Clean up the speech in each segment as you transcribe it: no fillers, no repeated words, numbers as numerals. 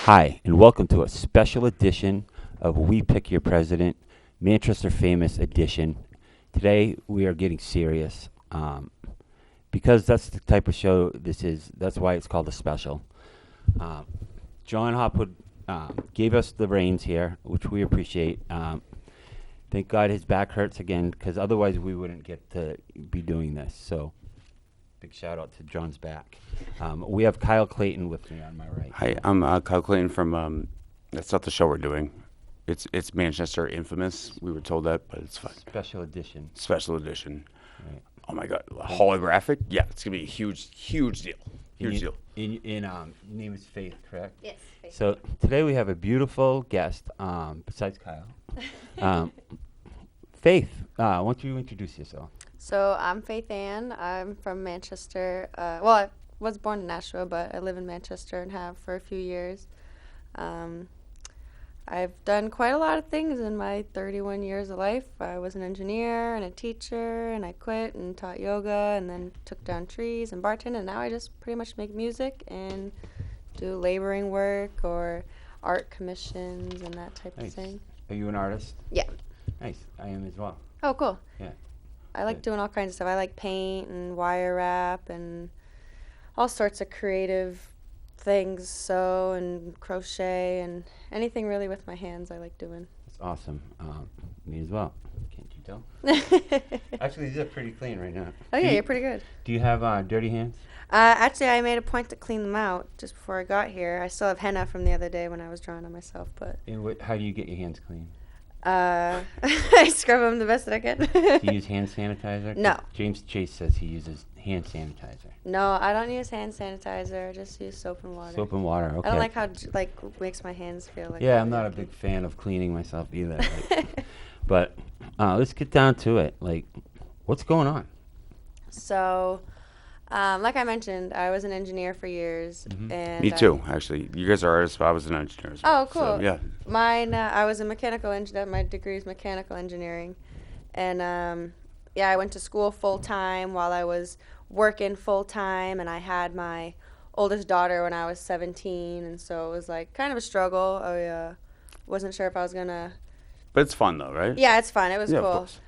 Hi, and welcome to a special edition of We Pick Your President, Manchester Famous edition. Today we are getting serious because that's the type of show this is. That's why it's called a special. John Hopwood gave us the reins here, which we appreciate. Thank God his back hurts again, because otherwise we wouldn't get to be doing this. So big shout out to John's back. We have Kyle Clayton with me on my right. Hi, I'm Kyle Clayton from, that's not the show we're doing. It's Manchester Infamous. We were told that, but it's fine. Special edition. Special edition. Right. Oh my God, holographic? Yeah, it's going to be a huge deal. Huge deal. Your name is Faith, correct? Yes. Faith. So today we have a beautiful guest, besides Kyle. Faith, why don't you introduce yourself? So I'm Faith Ann. I'm from Manchester. Well, I was born in Nashua, but I live in Manchester and have for a few years. I've done quite a lot of things in my 31 years of life. I was an engineer and a teacher, and I quit and taught yoga and then took down trees and bartended, and now I just pretty much make music and do laboring work or art commissions and that type Nice. of thing. Are you an artist? Yeah. Nice. I am as well. Oh, cool. Yeah. I like doing all kinds of stuff. I like paint and wire wrap and all sorts of creative things, sew and crochet and anything really with my hands I like doing. That's awesome. Me as well. Can't you tell? Actually, these are pretty clean right now. Oh, yeah, you're pretty good. Do you have dirty hands? Actually, I made a point to clean them out just before I got here. I still have henna from the other day when I was drawing on myself, but And how do you get your hands clean? I scrub them the best that I can. Do you use hand sanitizer? 'Cause No. James Chase says he uses hand sanitizer. No, I don't use hand sanitizer. I just use soap and water. Soap and water, okay. I don't like how makes my hands feel like. Yeah, I'm not a big fan of cleaning myself either. But let's get down to it. Like, what's going on? So, like I mentioned, I was an engineer for years, and Me too, actually. You guys are artists, but I was an engineer as well. Oh, cool. So, yeah. Mine, I was a mechanical engineer. My degree is mechanical engineering, and yeah, I went to school full time while I was working full time, and I had my oldest daughter when I was 17, and so it was like kind of a struggle. I wasn't sure if I was gonna. But it's fun, though, right? Yeah, it's fun. It was Yeah, cool. of course.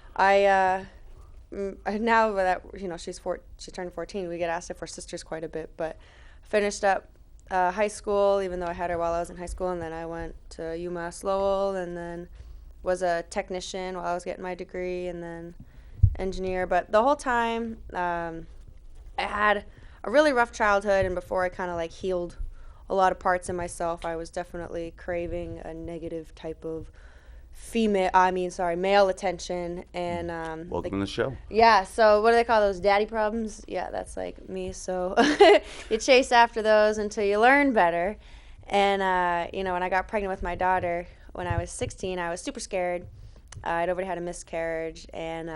Now that she turned 14, we get asked if we're sisters quite a bit. But finished up high school, even though I had her while I was in high school, and then I went to UMass Lowell, and then was a technician while I was getting my degree, and then engineer. But the whole time, I had a really rough childhood, and before I kind of like healed a lot of parts in myself, I was definitely craving a negative type of male attention, and Welcome to the show. yeah, so what do they call those, daddy problems? Yeah, that's like me. So you chase after those until you learn better. And when I got pregnant with my daughter when I was 16, I was super scared. I'd already had a miscarriage, and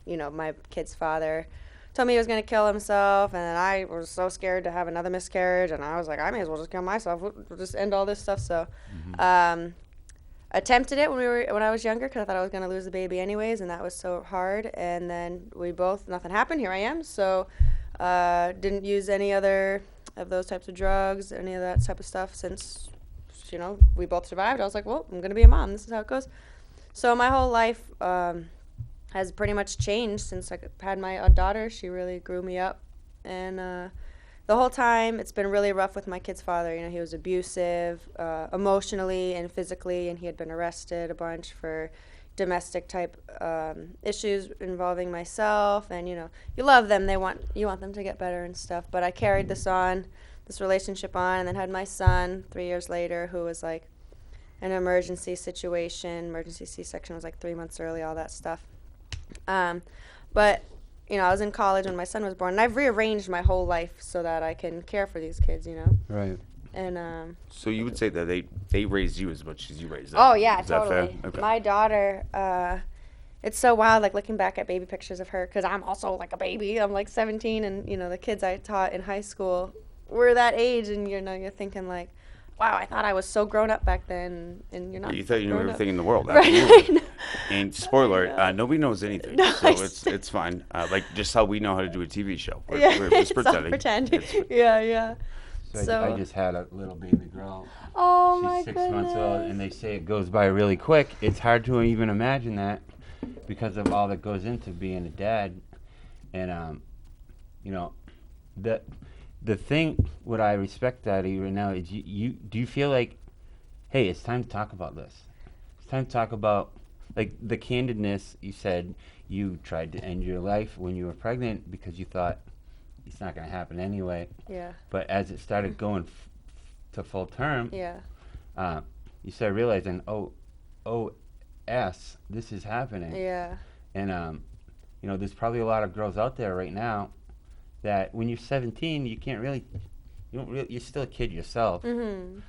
my kid's father told me he was going to kill himself, and then I was so scared to have another miscarriage, and I was like, I may as well just kill myself. We'll just end all this stuff. So attempted it when I was younger, because I thought I was going to lose the baby anyways, and that was so hard. And then nothing happened. Here I am. So didn't use any other of those types of drugs, any of that type of stuff since, we both survived. I was like, well, I'm going to be a mom. This is how it goes. So my whole life has pretty much changed since I had my daughter. She really grew me up. And the whole time, it's been really rough with my kid's father. He was abusive emotionally and physically, and he had been arrested a bunch for domestic type issues involving myself. And you love them; you want them to get better and stuff. But I carried this relationship on, and then had my son 3 years later, who was like an emergency situation. Emergency C-section was like 3 months early, all that stuff. But I was in college when my son was born, and I've rearranged my whole life so that I can care for these kids, Right. And So you would say that they raised you as much as you raised them? oh yeah, Is that totally. fair? Okay. My daughter, it's so wild, like looking back at baby pictures of her, because I'm also like a baby. I'm like 17, and the kids I taught in high school were that age, and you're thinking like, wow, I thought I was so grown up back then, and you're not. You thought you knew grown everything up. in the world. Right. Absolutely. And spoiler, nobody knows anything, No, so it's fine. Like just how we know how to do a TV show. We're Yeah, just it's all pretending. pretend. It's- Yeah. So I just had a little baby girl. Oh She's my 6 goodness. months old, and they say it goes by really quick. It's hard to even imagine that because of all that goes into being a dad. And you know, the thing what I respect out of you right now is you do you feel like, hey, it's time to talk about this. It's time to talk about like the candidness. You said you tried to end your life when you were pregnant because you thought it's not going to happen anyway. Yeah. But as it started going to full term, Yeah. you started realizing, this is happening. Yeah. And there's probably a lot of girls out there right now that when you're 17, you're still a kid yourself. Mhm.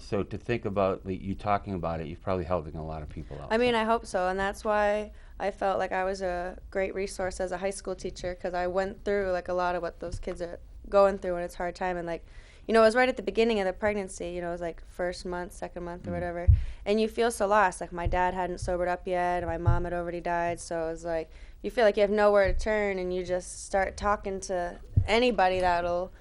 So to think about you talking about it, you're probably helping a lot of people out. I mean, I hope so, and that's why I felt like I was a great resource as a high school teacher, because I went through like a lot of what those kids are going through when it's hard time. And it was right at the beginning of the pregnancy. It was like first month, second month, or whatever, and you feel so lost. Like my dad hadn't sobered up yet, and my mom had already died, so it was like you feel like you have nowhere to turn, and you just start talking to anybody that'll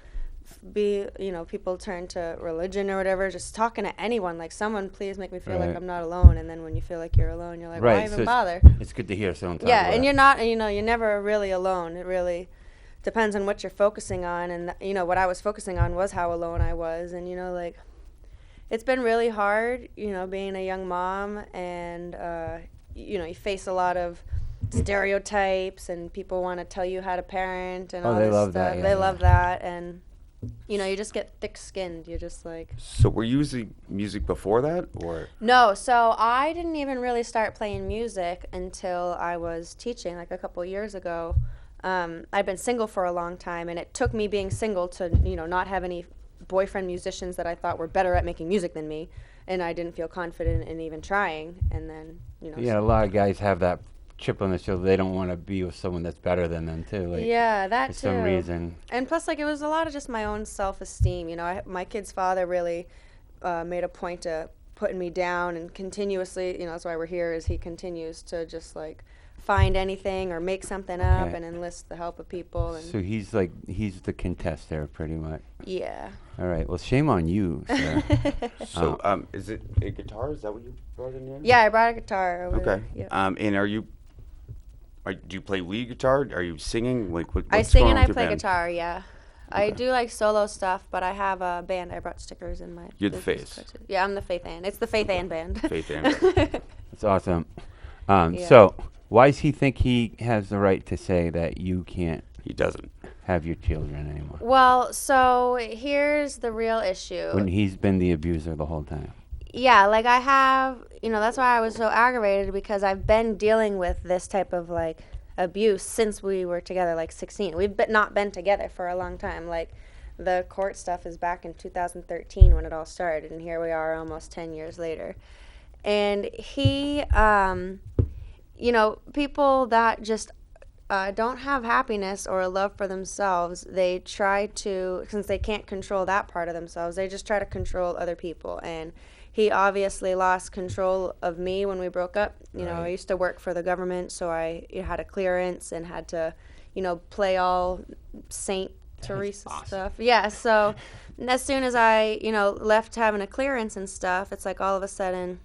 be, people turn to religion or whatever, just talking to anyone, like, someone please make me feel like Right. I'm not alone. And then when you feel like you're alone, you're like, why even bother? It's good to hear someone talk Yeah, about and it. you're not, you're never really alone. It really depends on what you're focusing on. And what I was focusing on was how alone I was. And it's been really hard, being a young mom, and you face a lot of stereotypes, and people want to tell you how to parent and all they this love stuff. that, yeah, They yeah. love that, and you just get thick-skinned. You're just like, So were you using music before that, or? no. So I didn't even really start playing music until I was teaching, like a couple years ago. I'd been single for a long time, and it took me being single to not have any boyfriend musicians that I thought were better at making music than me, and I didn't feel confident in even trying. And then Yeah, a lot of guys have that chip on the shoulder. They don't want to be with someone that's better than them too. Like, yeah, that for too. some reason. And plus, it was a lot of just my own self-esteem. My kid's father really made a point of putting me down, and continuously, that's why we're here, is he continues to just find anything or make something up Okay. and enlist the help of people. And So he's the contester pretty much. yeah. All right. Well, shame on you, sir. So is it a guitar? Is that what you brought in here? Yeah, I brought a guitar over Okay. there. Yep. And do you play lead guitar? Are you singing? Like what's I sing going and on I with your play band? guitar, yeah. I Okay. do solo stuff, but I have a band. I brought stickers in my You're the business face. cards. Yeah, I'm the Faith Ann. It's the Faith Ann band. Faith Ann band. That's awesome. Yeah. So why does he think he has the right to say that you can't He doesn't. have your children anymore Well, so here's the real issue. when he's been the abuser the whole time? Yeah, I have, that's why I was so aggravated, because I've been dealing with this type of abuse since we were together, 16. We've not been together for a long time. The court stuff is back in 2013 when it all started, and here we are almost 10 years later. And he, people that just don't have happiness or a love for themselves, they try to, since they can't control that part of themselves, they just try to control other people. And he obviously lost control of me when we broke up. I Right. used to work for the government, so I had a clearance and had to, play all Saint Teresa awesome. stuff. Yeah, so as soon as I, left having a clearance and stuff, it's all of a sudden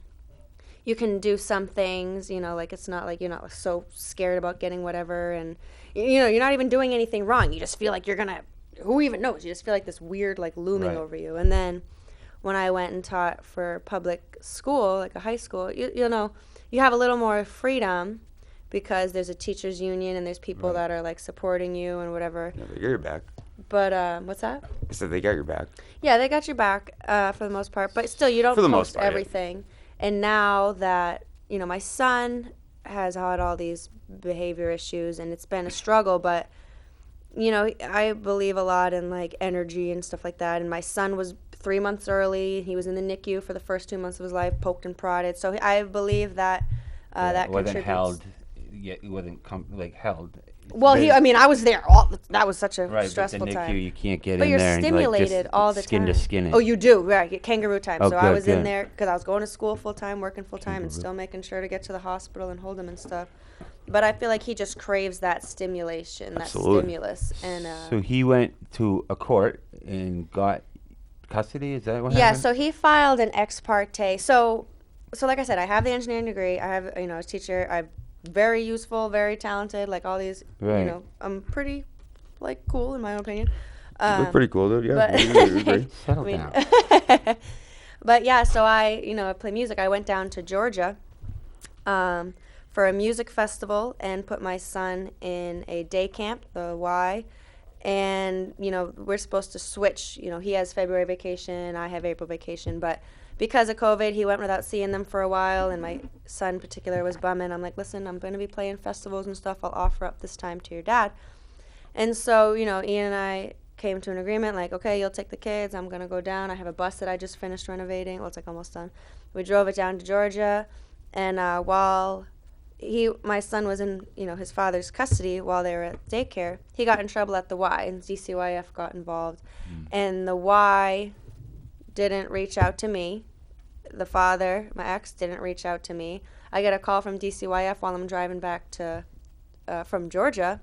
you can do some things, it's not you're not so scared about getting whatever, and you're not even doing anything wrong. You just feel like you're gonna, who even knows? You just feel like this weird looming Right. over you. And then when I went and taught for public school, a high school, you have a little more freedom, because there's a teachers union and there's people Right. that are supporting you and whatever. Yeah, they got your back. But what's that? I said they got your back. Yeah, they got your back for the most part, but still, you don't For the post most part, yeah. everything. And now that my son has had all these behavior issues, and it's been a struggle, but I believe a lot in energy and stuff like that. And my son was 3 months early. He was in the NICU for the first 2 months of his life, poked and prodded. So I believe that that wasn't contributes. held. Yeah, it wasn't held. Well, I was there. That was such a Right, stressful but the NICU, time. you can't get But in you're there and stimulated just all the skin time. to skin it. Oh, you do, right? Get kangaroo time. Oh, So I good, was in good. there because I was going to school full time, working full time, and Kangaroo. still making sure to get to the hospital and hold him and stuff. But I feel like he just craves that stimulation, that Absolutely. stimulus, and So he went to a court and got custody? Is that what Yeah, happened? so he filed an ex parte. So like I said, I have the engineering degree. I have, a teacher. I'm very useful, very talented. Like all these, Right. I'm pretty, like, cool in my own opinion. You look pretty cool, dude. Yeah, But I agree. Settle I mean, down. but yeah, so I play music. I went down to Georgia for a music festival and put my son in a day camp, the Y. And, we're supposed to switch. He has February vacation, I have April vacation. But because of COVID, he went without seeing them for a while. And my son in particular was bumming. I'm like, listen, I'm going to be playing festivals and stuff. I'll offer up this time to your dad. And so, Ian and I came to an agreement, like, okay, you'll take the kids. I'm going to go down. I have a bus that I just finished renovating. Well, it's like almost done. We drove it down to Georgia. And while my son was in, his father's custody while they were at daycare, he got in trouble at the Y, and DCYF got involved. And the Y didn't reach out to me. The father, my ex, didn't reach out to me. I get a call from DCYF while I'm driving back from Georgia.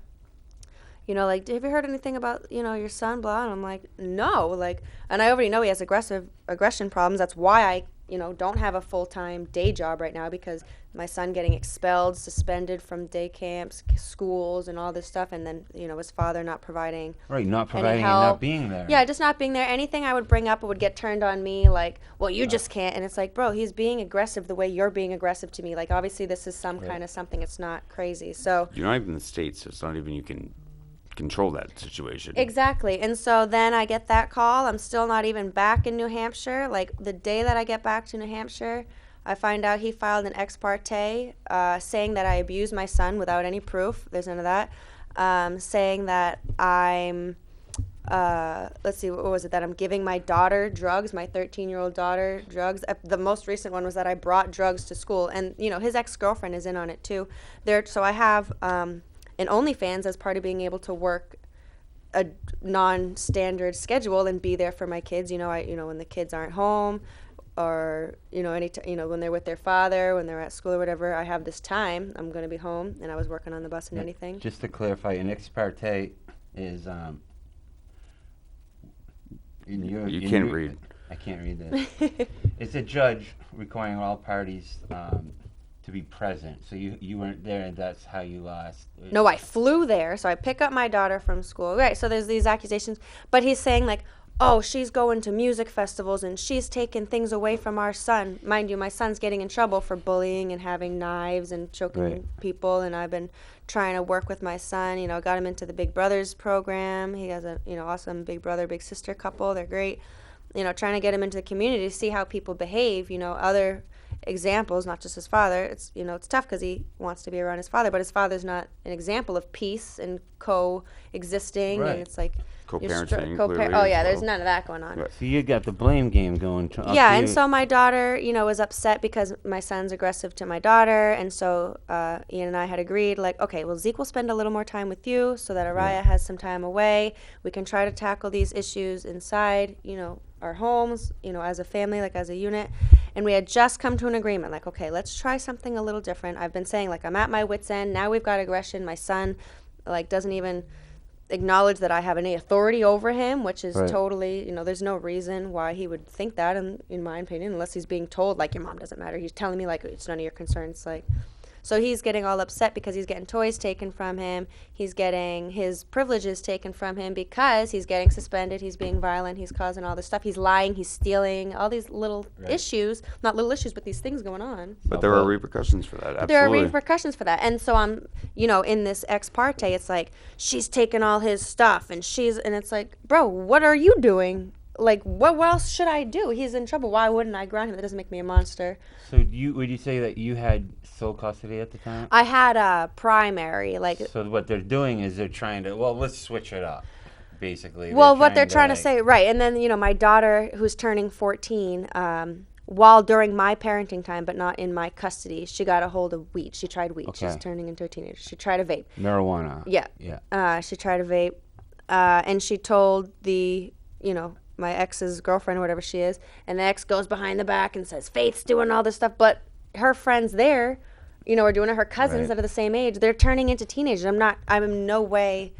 Like, have you heard anything about, your son, blah? And I'm like, no. Like, and I already know he has aggression problems. That's why I, don't have a full-time day job right now, because my son getting expelled, suspended from day camps, schools, and all this stuff. And then, his father not providing Right, not any providing and help. not being there. Yeah, just not being there. Anything I would bring up would get turned on me, like, well, you just can't. And it's like, bro, he's being aggressive the way you're being aggressive to me. Like, obviously this is some kind of something. It's not crazy. So You're not even in the States, so it's not even you can control that situation. exactly. And so then I get that call. I'm still not even back in New Hampshire. Like, the day that I get back to New Hampshire, I find out he filed an ex parte saying that I abused my son without any proof. There's none of that. Saying that I'm, let's see, what was it? That I'm giving my daughter drugs, my 13-year-old daughter drugs. The most recent one was that I brought drugs to school. And, his ex-girlfriend is in on it too. So I have an OnlyFans as part of being able to work a non-standard schedule and be there for my kids. When the kids aren't home, or when they're with their father, when they're at school or whatever, I have this time. I'm going to be home, and I was working on the bus and anything. Just to clarify, an ex parte is You can't read. I can't read this. It's a judge requiring all parties to be present. So you weren't there, and that's how you lost. No, I flew there. So I pick up my daughter from school. Right. So there's these accusations, but he's saying, like, oh, she's going to music festivals and she's taking things away from our son. Mind you, my son's getting in trouble for bullying and having knives and choking people. And I've been trying to work with my son. Got him into the Big Brothers program. He has a awesome big brother, big sister couple. They're great. Trying to get him into the community to see how people behave. Other examples, not just his father. It's it's tough because he wants to be around his father, but his father's not an example of peace and coexisting. Right. And it's like Co-parenting, oh yeah, there's none of that going on. Right. So you got the blame game going. Yeah, and so my daughter, was upset because my son's aggressive to my daughter, and so Ian and I had agreed, like, okay, well, Zeke will spend a little more time with you so that Araya has some time away. We can try to tackle these issues inside, our homes, as a family, like as a unit. And we had just come to an agreement, like, okay, let's try something a little different. I've been saying, like, I'm at my wit's end. Now we've got aggression. My son, like, doesn't even acknowledge that I have any authority over him, which is totally, there's no reason why he would think that, in my opinion, unless he's being told, like, your mom doesn't matter. He's telling me, like, it's none of your concerns, like. So he's getting all upset because he's getting toys taken from him. He's getting his privileges taken from him because he's getting suspended. He's being violent. He's causing all this stuff. He's lying. He's stealing. All these little issues. Not little issues, but these things going on. But there are repercussions for that, absolutely. There are repercussions for that. And so I'm, in this ex parte, it's like, she's taking all his stuff. And it's like, bro, what are you doing? Like, what else should I do? He's in trouble. Why wouldn't I ground him? That doesn't make me a monster. So would you say that you had sole custody at the time? I had a primary, like. So what they're doing is they're trying to, let's switch it up, basically. Well, what they're trying to say, right. And then, my daughter, who's turning 14, while during my parenting time, but not in my custody, she got a hold of weed. She tried weed. Okay. She's turning into a teenager. She tried a vape. Marijuana. Yeah. Yeah. She tried a vape. And she told my ex's girlfriend or whatever she is, and the ex goes behind the back and says, Faith's doing all this stuff, but her friends there, are doing it. Her cousins that are the same age, they're turning into teenagers. I'm in no way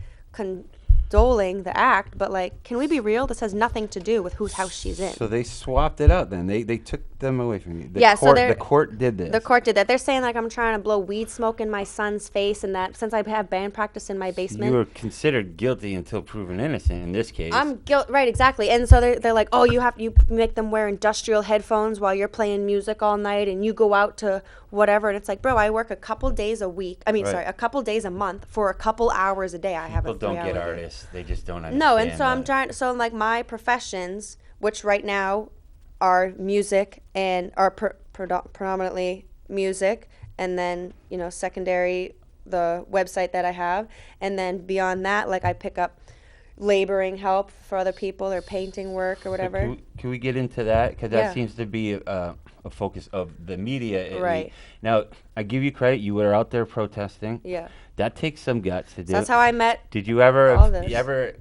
condoling the act, but like, can we be real? This has nothing to do with whose house she's in. So they swapped it out then. They took them away from you. Yeah, so the court did this. The court did that. They're saying like I'm trying to blow weed smoke in my son's face, and that since I have band practice in my basement. You were considered guilty until proven innocent in this case. I'm right, exactly. And so they're like, oh, you make them wear industrial headphones while you're playing music all night, and you go out to whatever. And it's like, bro, I work a couple days a week. I mean, Right. sorry, a couple days a month for a couple hours a day. I have People a don't 3-hour get day. artists. They just don't understand. No, and so I'm that. trying. So like my professions, which right now are music and are predominantly music, and then secondary the website that I have, and then beyond that, like I pick up laboring help for other people or painting work or So whatever. can we get into that? Because Yeah. that seems to be a focus of the media. at Right. least. Now, I give you credit. You were out there protesting. Yeah. That takes some guts to do. So that's how I met. Did you ever, all this. you ever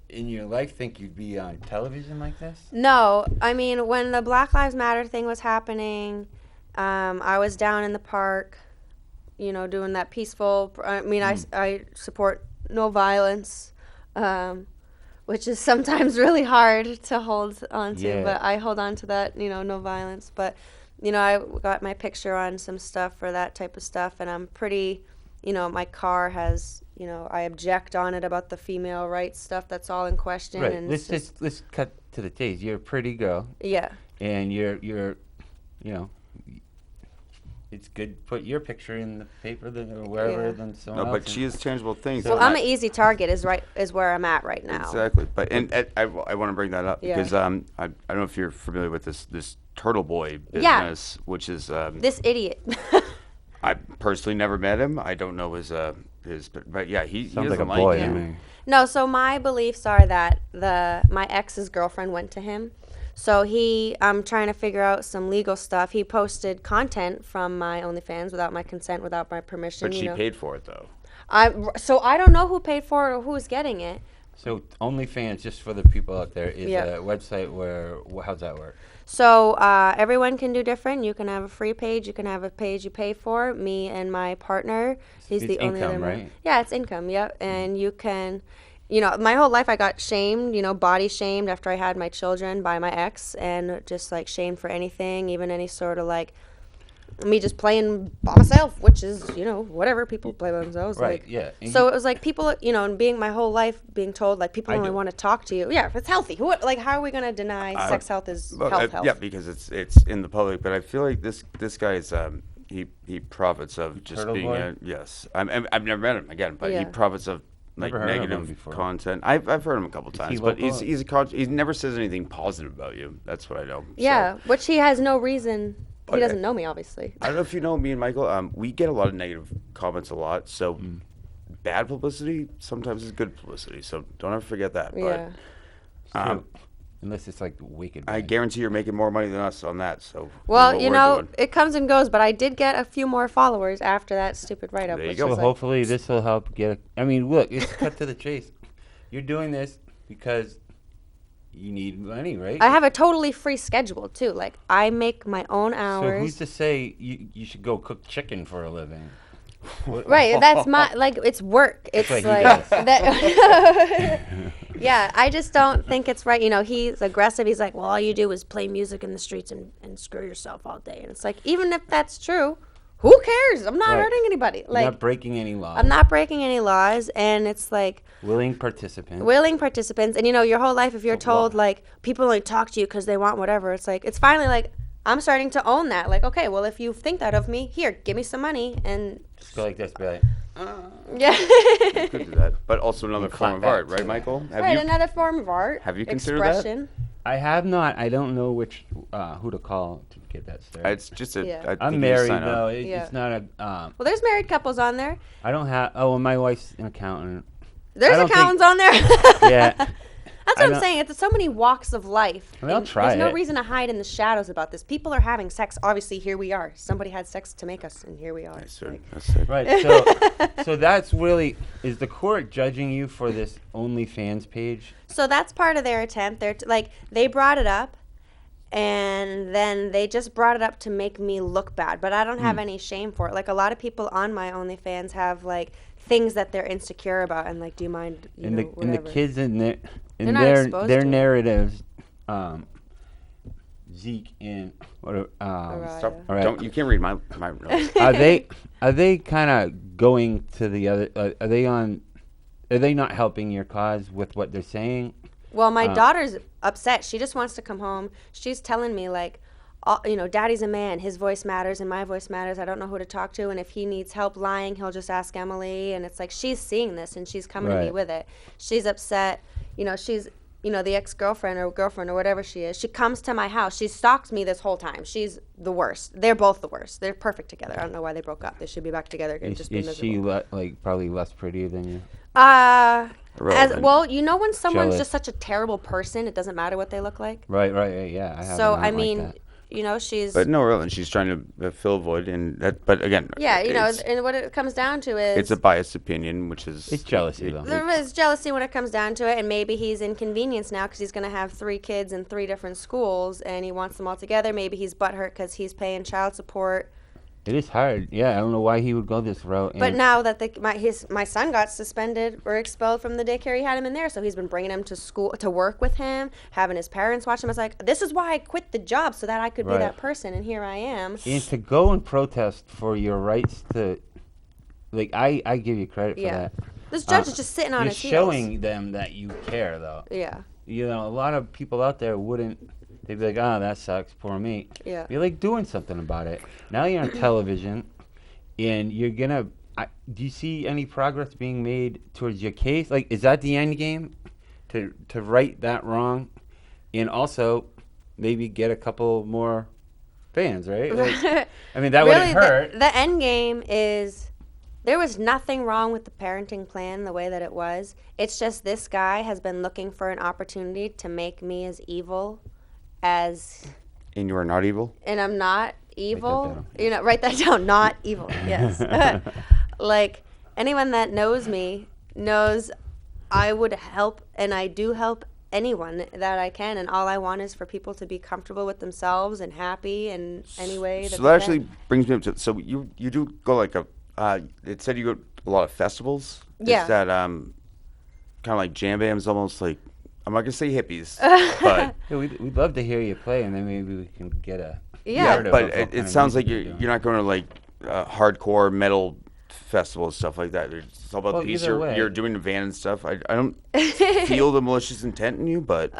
in your life think you'd be on television like this? No, I mean when the Black Lives Matter thing was happening, I was down in the park, doing that peaceful. I mean, I support no violence, which is sometimes really hard to hold on to. Yeah. But I hold on to that, no violence. But I got my picture on some stuff for that type of stuff, and I'm pretty. My car has, I object on it about the female rights stuff. That's all in question. Right. And Let's cut to the chase. You're a pretty girl, yeah. and you're, it's good to put your picture in the paper or wherever Yeah. than someone No, else. but she is tangible things. Well, and I'm I- an easy target. Is where I'm at right now. Exactly. But I want to bring that up Yeah. because I don't know if you're familiar with this Turtle Boy Yeah. business, which is This idiot. I personally never met him. I don't know his but yeah, he Sounds like doesn't a boy you. to me. No, so my beliefs are that my ex's girlfriend went to him. So I'm trying to figure out some legal stuff. He posted content from my OnlyFans without my consent, without my permission. But she paid for it though. So I don't know who paid for it or who's getting it. So OnlyFans, just for the people out there, is Yeah. a website where how's that work? So everyone can do different. You can have a free page. You can have a page you pay for. Me and my partner. He's It's the only income, other one. right? Yeah, it's income. Yep. And you can, my whole life I got shamed. Body shamed after I had my children by my ex, and just like shamed for anything, even any sort of like me just playing by myself, which is whatever, people play by themselves. Right. Like, Yeah. And so it was like people, and being my whole life being told like people I only do. want to talk to you. Yeah, if it's healthy. How are we gonna deny sex health is Well, health? Yeah, because it's in the public. But I feel like this guy is he profits of just Turtle being Boy? yes. I've never met him again, but he Yeah. profits of like Never heard of him negative before. content. I've heard him a couple times, he but local? he never says anything positive about you. That's what I know. Yeah, So, which he has no reason. But, He doesn't know me, obviously. I don't know if you know me and Michael. We get a lot of negative comments a lot. So bad publicity sometimes is good publicity. So don't ever forget that. Yeah. But unless it's like wicked. I bad. guarantee you're making more money than us on that. So Well, what we're doing. it comes and goes, but I did get a few more followers after that stupid write-up. There you which go. So was like- hopefully this will help get. I mean, look, it's cut to the chase. You're doing this because you need money, right? I have a totally free schedule too. Like I make my own So hours. who's to say you should go cook chicken for a living? What- Right, that's my it's work. It's what he like does. that. Yeah, I just don't think it's right. He's aggressive. He's like, well, all you do is play music in the streets and screw yourself all day. And it's like, even if that's true, who cares? I'm not Right. hurting anybody. You're Like not breaking any laws. I'm not breaking any laws, and it's like Willing participant. willing participants. And your whole life, if you're told like people only talk to you because they want whatever, it's like it's finally like I'm starting to own that. Like, okay, well, if you think that of me, here, give me some money, and Just go like this, be like, yeah, Could do that, but also another clap form of back art, too. right, Michael? Have right, you? another form of art. Have you considered that? expression. I have not. I don't know who to call to get that started. It's just a. Yeah. I think I'm you just married sign up. though. Yeah. It's not a. Well, there's married couples on there. I don't have. Oh, well, my wife's an accountant. There's don't think- accountants on there. Yeah. That's I what I'm don't- saying. It's so many walks of life. I mean, I'll and try There's no it. reason to hide in the shadows about this. People are having sex. Obviously, here we are. Somebody had sex to make us, and here we are. That's it. Like- That's it. Right. So that's really, is the court judging you for this OnlyFans page? So that's part of their attempt. They brought it up, and then they just brought it up to make me look bad. But I don't have any shame for it. Like a lot of people on my OnlyFans have things that they're insecure about, and like, do you mind, and the whatever. kids in their not exposed their to it. narratives, Zeke and what Araya. Stop. All right. Don't, you can't read my notes. are they kind of going to the other? Are they not helping your cause with what they're saying? Well, my daughter's upset. She just wants to come home. She's telling me, like, Daddy's a man. His voice matters and my voice matters. I don't know who to talk to. And if he needs help lying, he'll just ask Emily. And it's like, she's seeing this and she's coming to me Right. with it. She's upset. She's, the ex-girlfriend or girlfriend or whatever she is. She comes to my house. She stalks me this whole time. She's the worst. They're both the worst. They're perfect together. I don't know why they broke up. They should be back together and just be Is she miserable. like probably less prettier than you? Irrelevant. When someone's Jealous. just such a terrible person, it doesn't matter what they look like. Right, yeah. I have So, an aunt like that. she's... But no, really, she's trying to fill a void, and that. But again, Yeah, it's, and what it comes down to is... it's a biased opinion, which is It's jealousy, though. There is jealousy when it comes down to it, and maybe he's inconvenienced now because he's going to have 3 kids in 3 different schools, and he wants them all together. Maybe he's butthurt because he's paying child support. It is hard. Yeah, I don't know why he would go this route. But and- now that my son got suspended or expelled from the daycare, he had him in there, so he's been bringing him to school to work with him, having his parents watch him. I was like, this is why I quit the job, so that I could be Right. that person, and here I am. And to go and protest for your rights to, like, I give you credit for Yeah. that. This judge is just sitting on You're his heels. showing them that you care, though. Yeah. A lot of people out there wouldn't. They'd be like, "Oh, that sucks, poor me." Yeah. You're like doing something about it. Now you're on television, and you're gonna. Do you see any progress being made towards your case? Like, is that the end game, to right that wrong, and also maybe get a couple more fans, right? Like, I mean, that Really, wouldn't hurt. the end game is there was nothing wrong with the parenting plan the way that it was. It's just this guy has been looking for an opportunity to make me as evil as, and you are not evil. and I'm not evil. down. Write that down. Not evil. Yes. Like, anyone that knows me knows I would help, and I do help anyone that I can, and all I want is for people to be comfortable with themselves and happy in any way. So that's that actually best. brings me up to. So you do go like a. It said you go to a lot of festivals. Yeah. Is that kind of like jam bands, almost like, I'm not gonna say hippies, but Yeah, we'd love to hear you play, and then maybe we can get a. Yeah. narrative but of what it kind of sounds like music you're doing. not going to like hardcore metal festivals, stuff like that. It's all about Well, the piece. either way. You're doing the van and stuff. I don't feel the malicious intent in you, but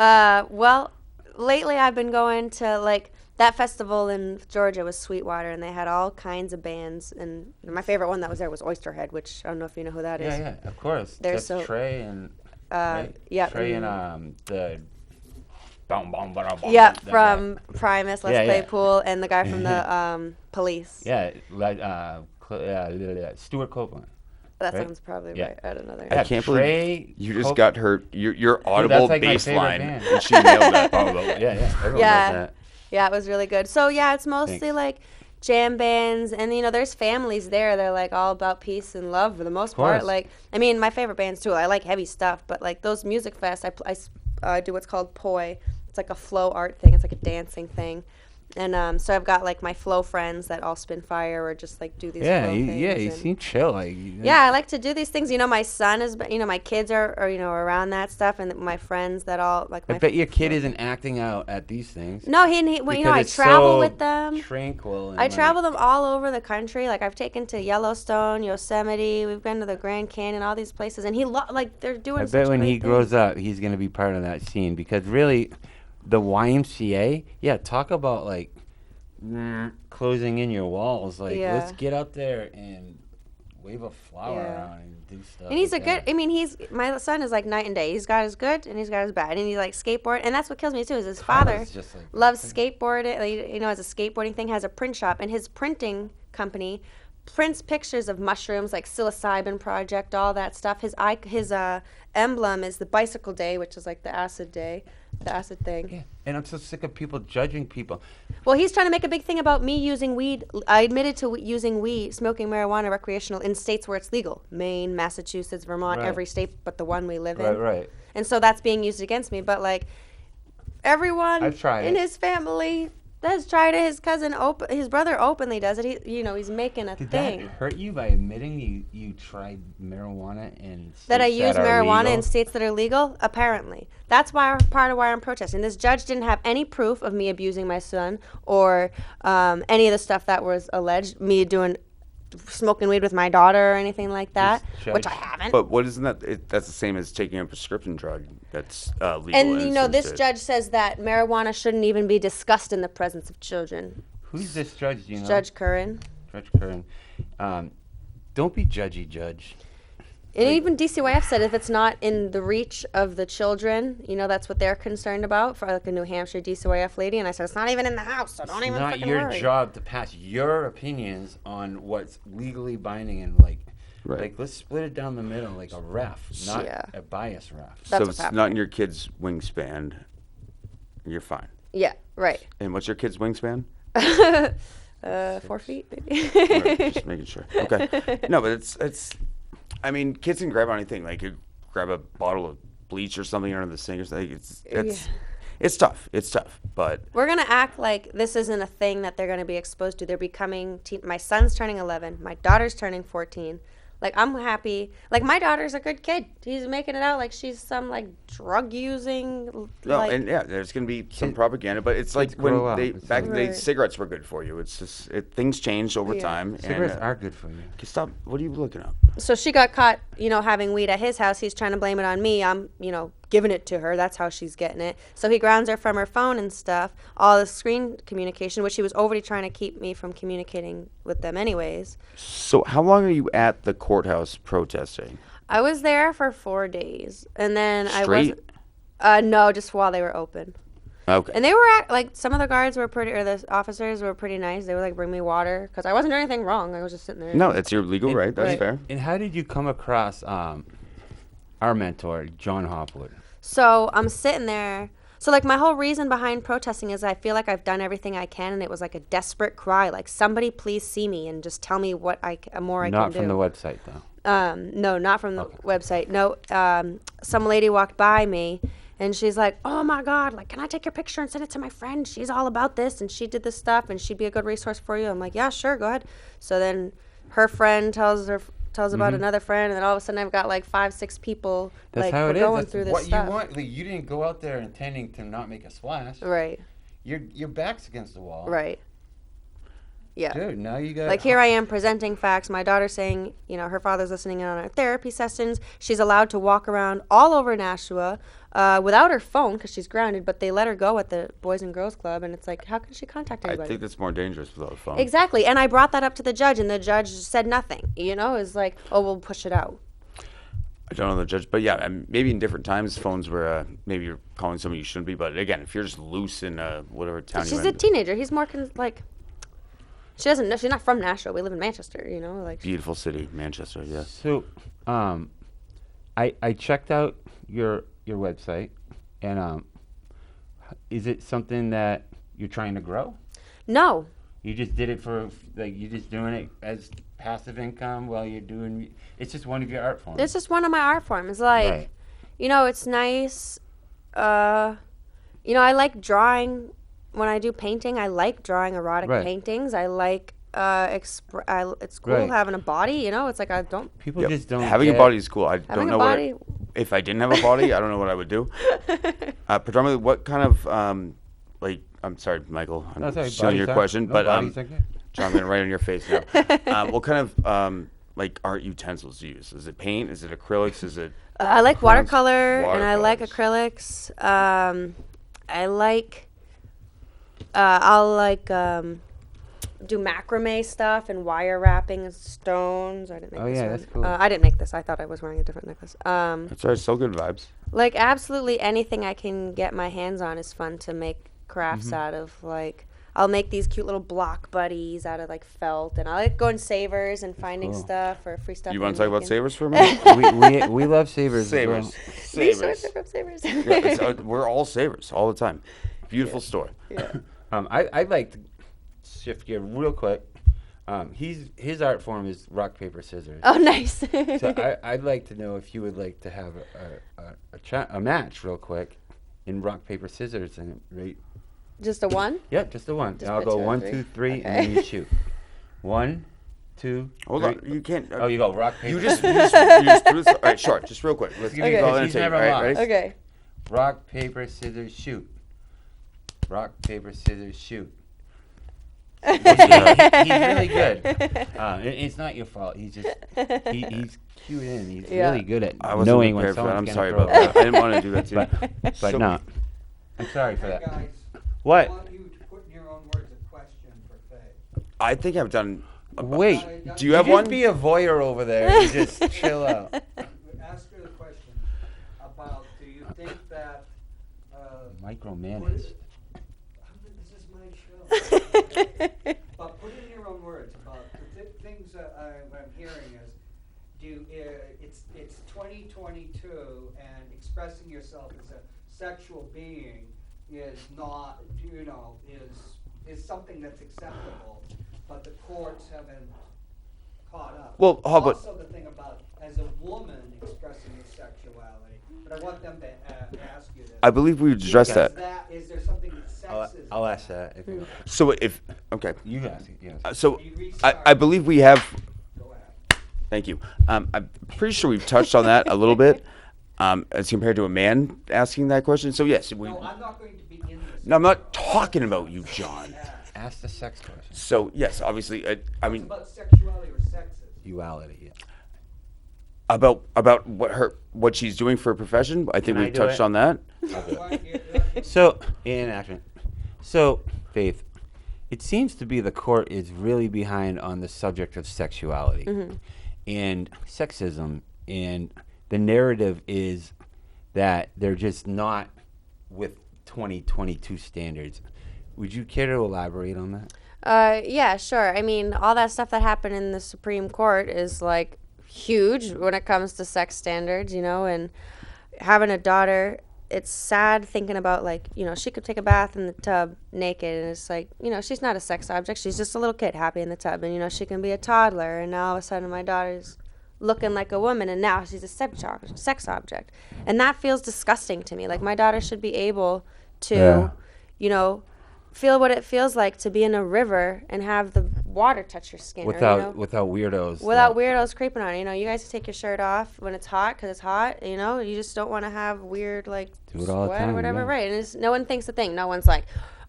Well, lately I've been going to, like, that festival in Georgia was Sweetwater, and they had all kinds of bands. And my favorite one that was there was Oysterhead, which I don't know if you know who that is. Yeah, of course. They're That's so- Trey and right? yeah, Trey and the. Bum, bum, ba, da, bum, Yeah, that guy. from Primus, Let's Yeah, Play yeah. Pool, and the guy from the Police. Yeah, like Stuart Copeland. That right? sounds probably Yeah. right. I don't know. I Yeah, can't Trey, believe you just Cope- got her your audible like my bass favorite line, band. and she nailed that. Yeah. Everyone Yeah. knows that. Yeah, it was really good. So, yeah, it's mostly Thanks. like jam bands, and there's families there. They're like all about peace and love for the most part. course. Like, I mean, my favorite bands too. I like heavy stuff, but like those music fests, I do what's called poi. It's like a flow art thing. It's like a dancing thing, and so I've got like my flow friends that all spin fire or just like do these. Yeah, flow you things and- seem chill. Like, Yeah, I like to do these things. My son is, my kids are around that stuff, and my friends that all like. I My bet your kid isn't acting out at these things. No, well, because I it's travel so with them. Tranquil. And I like- travel them all over the country. Like, I've taken to Yellowstone, Yosemite. We've been to the Grand Canyon, all these places, and they're doing. I such bet when great he things. grows up, he's gonna be part of that scene because really, the YMCA. Yeah, talk about like closing in your walls. Like, Yeah. let's get out there and wave a flower Yeah. around and do stuff. And he's like a good. that. I mean, my son is like night and day. He's got his good and he's got his bad, and he like skateboard, and that's what kills me too. Is his father Kyle's just like- loves skateboarding. Like, has a skateboarding thing, has a print shop, and his printing company prints pictures of mushrooms, like psilocybin project, all that stuff. His emblem is the bicycle day, which is like the acid thing. Yeah, and I'm so sick of people judging people. Well, he's trying to make a big thing about me using weed. I admitted to using weed, smoking marijuana recreational in states where it's legal. Maine, Massachusetts, Vermont, Right. every state but the one we live in. Right. And so that's being used against me. But, like, everyone I've tried in it. his family does try to his cousin, his brother openly does it. He's making a Did thing. that hurt you by admitting you tried marijuana in states That I use are marijuana legal? in states that are legal? Apparently. That's part of why I'm protesting. This judge didn't have any proof of me abusing my son or any of the stuff that was alleged, me smoking weed with my daughter or anything like that, which I haven't. But what isn't that? That's the same as taking a prescription drug that's legal. And, in this some judge says that marijuana shouldn't even be discussed in the presence of children. Who's this judge, do you know? Judge Curran. Judge Curran. Don't be judgy, Judge. And even DCYF said if it's not in the reach of the children, that's what they're concerned about for like a New Hampshire DCYF lady. And I said, it's not even in the house, so don't even fucking worry. It's not your job to pass your opinions on what's legally binding and Right. let's split it down the middle like a ref, not a bias ref. That's So what's it's happening. not in your kid's wingspan. You're fine. Yeah, right. And what's your kid's wingspan? 4 feet, maybe. Right, just making sure. Okay. No, but it's. I mean, kids can grab anything. Like you grab a bottle of bleach or something under the sink or something. It's tough. It's tough. But We're going to act like this isn't a thing that they're going to be exposed to. They're becoming my son's turning 11. My daughter's turning 14. Like, I'm happy. Like, my daughter's a good kid. He's making it out like she's some, drug using. there's going to be some propaganda. But it's like when grow up. back in the day, Right. cigarettes were good for you. It's just things changed over Yeah. time. Cigarettes and, are good for you. Stop. What are you looking up? So she got caught, having weed at his house. He's trying to blame it on me. I'm, giving it to her. That's how she's getting it. So he grounds her from her phone and stuff. All the screen communication, which he was already trying to keep me from communicating with them anyways. So how long are you at the courthouse protesting? I was there for 4 days. And then Straight? no, just while they were open. Okay. And they were some of the guards were the officers were pretty nice. They would bring me water because I wasn't doing anything wrong. I was just sitting there. No, that's your legal right. That's Right. fair. And how did you come across our mentor, John Hopwood? So I'm sitting there. So my whole reason behind protesting is I feel like I've done everything I can, and it was like a desperate cry, like somebody please see me and just tell me what more I can do. Not from the website, though. No, not from the website. No, some lady walked by me, and she's like, "Oh my God, can I take your picture and send it to my friend? She's all about this, and she did this stuff, and she'd be a good resource for you." I'm like, "Yeah, sure, go ahead." So then her friend tells about another friend, and then all of a sudden I've got 5-6 people That's how it is. going That's through this what stuff. you want. You didn't go out there intending to not make a splash. Right. Your back's against the wall. Right. Yeah. Dude, now you got. Here I am presenting facts. My daughter's saying, her father's listening in on our therapy sessions. She's allowed to walk around all over Nashua without her phone because she's grounded, but they let her go at the Boys and Girls Club, and it's like, how can she contact I anybody? think that's more dangerous without a phone. Exactly, and I brought that up to the judge, and the judge said nothing. It's like, oh, we'll push it out. I don't know the judge, but yeah, maybe in different times, phones were maybe you're calling somebody you shouldn't be. But again, if you're just loose in whatever town She's you're a in, teenager. He's more she doesn't know. She's not from Nashville. We live in Manchester. beautiful city, Manchester. Yeah. So, I checked out your website, and is it something that you're trying to grow? No. You just did it for you're just doing it as passive income while you're doing. It's just one of your art forms. It's just one of my art forms. Right. It's nice. I like drawing. When I do painting, I like drawing erotic Right. paintings. I like it's cool Right. having a body. It's like I don't. People Yep. just don't. Having a get- body is cool. I don't Having a know body. if I didn't have a body, I don't know what I would do. Predominantly, what kind of I'm sorry, Michael. I'm No, sorry, stealing your bodies are- question, no, but bodies are good. John, I'm gonna write on your face now. What kind of art utensils do you use? Is it paint? Is it acrylics? Is it? I like crayons? watercolor and I like Watercolors. acrylics. I like. I'll do macrame stuff and wire wrapping and stones. I didn't make Oh, this yeah, one. that's cool. I didn't make this. I thought I was wearing a different necklace. That's all right. Still good vibes. Absolutely anything I can get my hands on is fun to make crafts Mm-hmm. out of. I'll make these cute little block buddies out of felt, and I like going savers and finding Cool. stuff or free stuff. You want and to talk about making- savers for a minute? we love savers. as well. Savers. These shorts Savers. are from Savers. Yeah, we're all savers all the time. Beautiful store. Yeah. I'd like to shift gear real quick. His art form is rock paper scissors. Oh, nice. So I'd like to know if you would like to have a match real quick in rock paper scissors and right Just a one? Yep, just the one. Just And I'll put go 2 and 1, 3. 2, 3, Okay. and then you shoot. 1, 2, Hold 3. on, you can't. Oh, you go rock, paper. You just threw this. All right, short. Just real quick. Let's give you go this. in He's and take. never All right, lost. ready? Okay. Rock, paper, scissors, shoot. Rock, paper, scissors, shoot. He's really good. It's not your fault. He's cued in. He's Yeah. really good at I wasn't knowing when prepared for that. someone's I'm gonna sorry throw about it. that. I didn't want to do that to you. But So- no. I'm sorry for that. Guys, What? I want you to put in your own words a question for Faye. I think I've done. Wait. Do you have just one? be a voyeur over there and just chill out. Ask her the question about, do you think that, Micromanaged. this is my show. But put in your own words about the things that I'm hearing is, it's 2022 and expressing yourself as a sexual being is not, is something that's acceptable, but the courts haven't caught up. Well, how about- Also the thing about as a woman expressing your sexuality, but I want them to ask you this. I believe we addressed that. Is there something that sexism? I'll ask that. If you, So if okay, you ask it, yes. so You I restart. believe we have. Go ahead. Thank you. I'm pretty sure we've touched on that a little bit, as compared to a man asking that question. So yes, we. No, I'm not going to be in this. No, I'm not talking about you, John. Ask the sex question. So yes, obviously, I It's mean about sexuality or sexism. Duality, yeah. about what she's doing for a profession. I think Can I we do touched it? on that. So, in action. So, Faith, it seems to be the court is really behind on the subject of sexuality and sexism, and the narrative is that they're just not with 2022 standards. Would you care to elaborate on that? Yeah, sure. I mean, all that stuff that happened in the Supreme Court is like huge when it comes to sex standards, and having a daughter, it's sad thinking about like, she could take a bath in the tub naked and it's like, she's not a sex object. She's just a little kid happy in the tub and, she can be a toddler and now all of a sudden my daughter's looking like a woman and now she's a sex object. And that feels disgusting to me. Like my daughter should be able to, feel what it feels like to be in a river and have the water touch your skin. Without weirdos. Without weirdos creeping on you. You guys can take your shirt off when it's hot because it's hot. You just don't want to have weird, like, Do it all the sweat time, or whatever. yeah. Right. And no one thinks a thing. No one's like,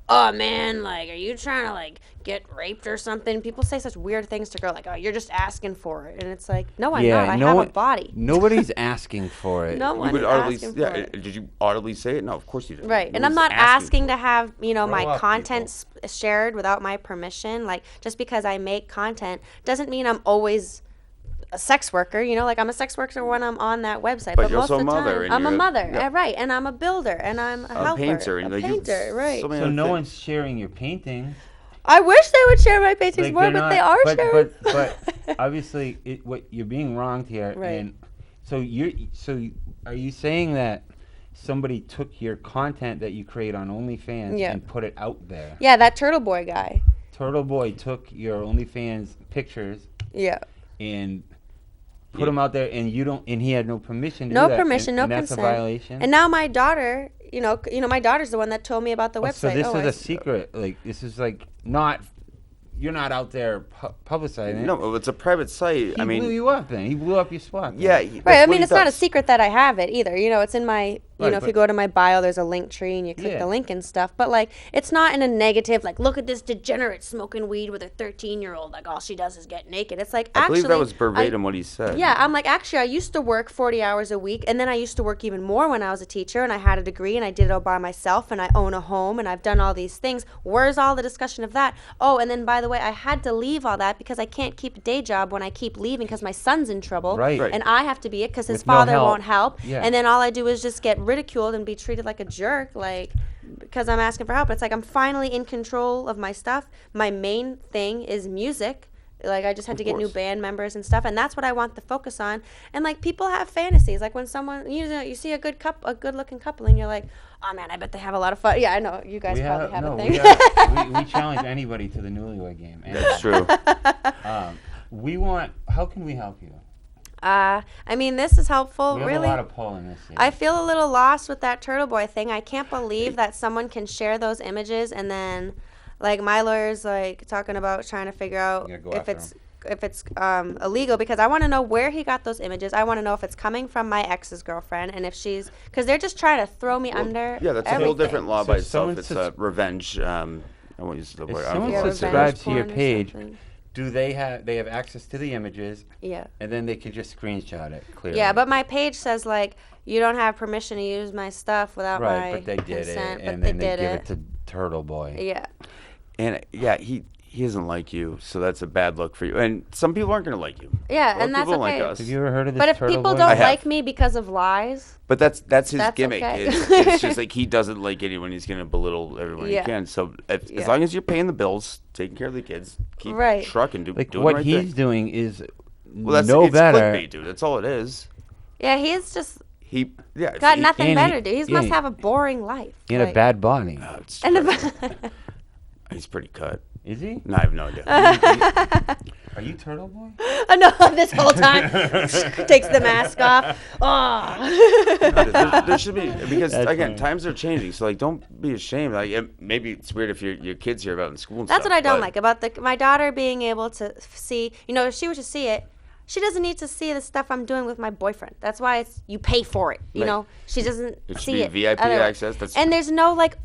oh, man, like, are you trying to, like, get raped or something? People say such weird things to girls, like, oh, you're just asking for it. And it's like, no, I'm not. I have a body. Nobody's asking for it. No You one would is audibly, asking for yeah. it. Did you audibly say it? No, of course you didn't. Right. And I'm Nobody's not asking for to it. have, my up, content shared without my permission. Like, just because I make content doesn't mean I'm always a sex worker. Like, I'm a sex worker when I'm on that website. But But you're most also of the a mother time, and I'm a you're a- mother. yeah. Right. And I'm a builder. And I'm a helper. painter. And a like, painter. Right. so many So other no things. one's sharing your paintings. I wish they would share my paintings Like, more, they're but not- they are sharing. But obviously, what you're being wronged here. Right. And so are you saying that somebody took your content that you create on OnlyFans Yeah. and put it out there? Yeah, that Turtle Boy guy. Turtle Boy took your OnlyFans pictures Yeah. and put them out there, and he had no permission to No do that. permission, no and that's consent. a violation. And now my daughter, my daughter's the one that told me about the website. So this Oh, is I a see. secret. Like, this is like not. You're not out there publicizing it. No, it's a private site. He blew you up then. He blew up your spot. Then. Yeah. Right, I mean, it's not a secret that I have it either. It's in my, Right, if you but- go to my bio, there's a link tree and you click Yeah. the link and stuff. But, like, it's not in a negative, like, look at this degenerate smoking weed with a 13-year-old. Like, all she does is get naked. It's like, I actually. believe that was verbatim what he said. Yeah, I'm like, actually, I used to work 40 hours a week, and then I used to work even more when I was a teacher, and I had a degree, and I did it all by myself, and I own a home, and I've done all these things. Where's all the discussion of that? Oh, and then, by the way, I had to leave all that because I can't keep a day job when I keep leaving because my son's in trouble. Right. Right. And I have to be it because his With no father help. won't help. Yeah. And then all I do is just get ridiculed and be treated like a jerk, like, because I'm asking for help. It's like I'm finally in control of my stuff. My main thing is music. Like, I just had to get new course. band members and stuff, and that's what I want the focus on. And, like, people have fantasies. Like, when someone, you see a good-looking couple, and you're like, oh, man, I bet they have a lot of fun. Yeah, I know. You guys probably have a thing. We challenge anybody to the newlywed game. That's true. How can we help you? I mean, this is helpful. We have Really, a lot of pull in this. I feel a little lost with that Turtle Boy thing. I can't believe that someone can share those images and then, like, my lawyer's like talking about trying to figure out You gotta go if after it's illegal, because I want to know where he got those images. I want to know if it's coming from my ex's girlfriend, and if she's, because they're just trying to throw me under. Yeah, that's a everything. whole different law So by if itself. someone It's subs- revenge. I won't use the If word. someone Yeah, subscribes to your revenge porn or page, something. do they have access to the images, Yeah. and then they can just screenshot it clearly? Yeah, but my page says, like, you don't have permission to use my stuff without right, my but they did consent. it, But and they then they did give it. it to Turtle Boy. Yeah. And yeah, he doesn't like you, so that's a bad look for you. And some people aren't gonna like you. Yeah, A lot and of that's people don't okay. like us. Have you ever heard of this But if Turtle people Boy? don't I have. like me because of lies, But that's his That's gimmick. okay. It's just like he doesn't like anyone. He's gonna belittle everyone Yeah. he can. So as Yeah. long as you're paying the bills, taking care of the kids, keep Right. trucking, like doing what the right he's thing. doing is Well, that's no it's better. clickbait, dude. That's all it is. yeah, he's just Yeah. got he- nothing and better he- to do. He yeah, must he- have a boring life. In a Like- bad body. it's And crazy. the He's pretty cut. Is he? No, I have no idea. Are you Turtle Boy? Oh, no, this whole time takes the mask off. Oh. There should be, because That's again, funny. times are changing. So like, don't be ashamed. Like maybe it's weird if your kids hear about it in school. And That's stuff, what I don't but- like about my daughter being able to see. You know, if she were to see it, she doesn't need to see the stuff I'm doing with my boyfriend. That's why you pay for it. You Right. know, she doesn't It should see be it. VIP otherwise. access. That's And there's no like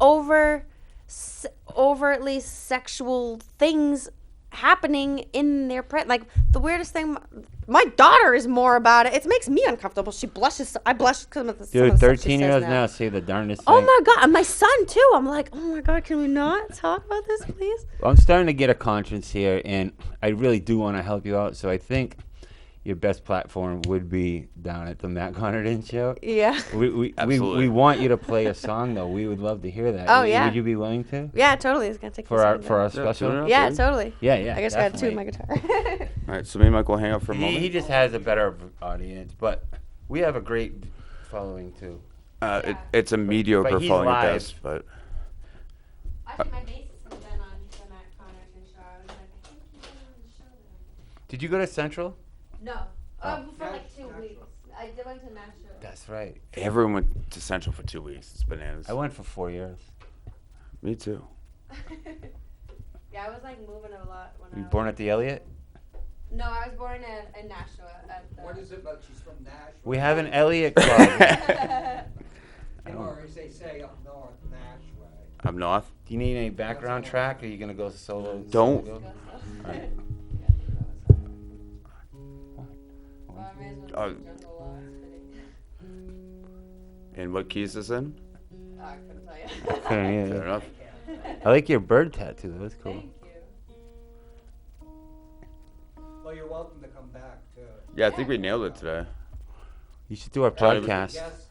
overtly sexual things happening in their print. Like the weirdest thing, my daughter is more about it. It makes me uncomfortable. She blushes. I blush because of the some of Dude, the stuff she 13-year-olds says now say the darndest Oh thing. my god, and my son too. I'm like, oh my god, can we not talk about this, please? I'm starting to get a conscience here, and I really do want to help you out. So I think your best platform would be down at the Matt Connerton show. Yeah. We Absolutely. want you to play a song though. We would love to hear that. Oh, Would- yeah. Would you be willing to? Yeah, totally. It's gonna take For me a our second. for our Yeah, special. tune it up. Yeah, dude. totally. Yeah. I guess I gotta tune my guitar. All right, so me and Michael will hang out for a moment. He just has a better audience, but we have a great following too. It's a mediocre But he's following at live. best, but Actually, my bassist has been on the Matt Connerton show. I was like, I think he's been on the show there. Did you go to Central? No, for like 2 Nashville. weeks. I went to Nashville. That's right. everyone went to Central for 2 weeks. It's bananas. I went for 4 years. Me too. Yeah, I was like moving a lot when You I born was. at the Elliott? No, I was born in Nashville. At the What is it about she's from Nashville? We have an Elliott club. Or as they say up north, Nashville. Up north. Do you need any background track? Or are you gonna go solo? Don't. solo? Alright. Uh, And what key is this in? I couldn't tell you. Okay, yeah. Fair enough. I like your bird tattoo. That's cool. Thank you. Well, you're welcome to come back too. Yeah, I think we nailed it today. You should do our Try to- podcast. Yes,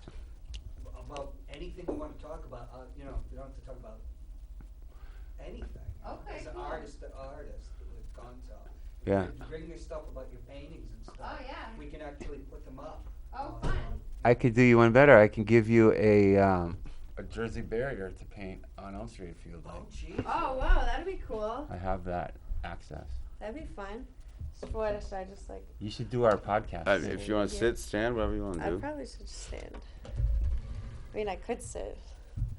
about anything you want to talk about. You know, you don't have to talk about anything. Okay, As an cool. artist to artist with Gonzo. Yeah. If you bring your stuff about your paintings and stuff. Oh, yeah. We can actually put them up. Oh, on- fun. I could do you one better. I can give you a Jersey barrier to paint on Elm Street if you would like. Oh, geez. Oh, wow, that'd be cool. I have that access. That'd be fun. So what should I just like? You should do our podcast. If you want to sit, stand, whatever you want to I do. probably should just stand. I mean, I could sit.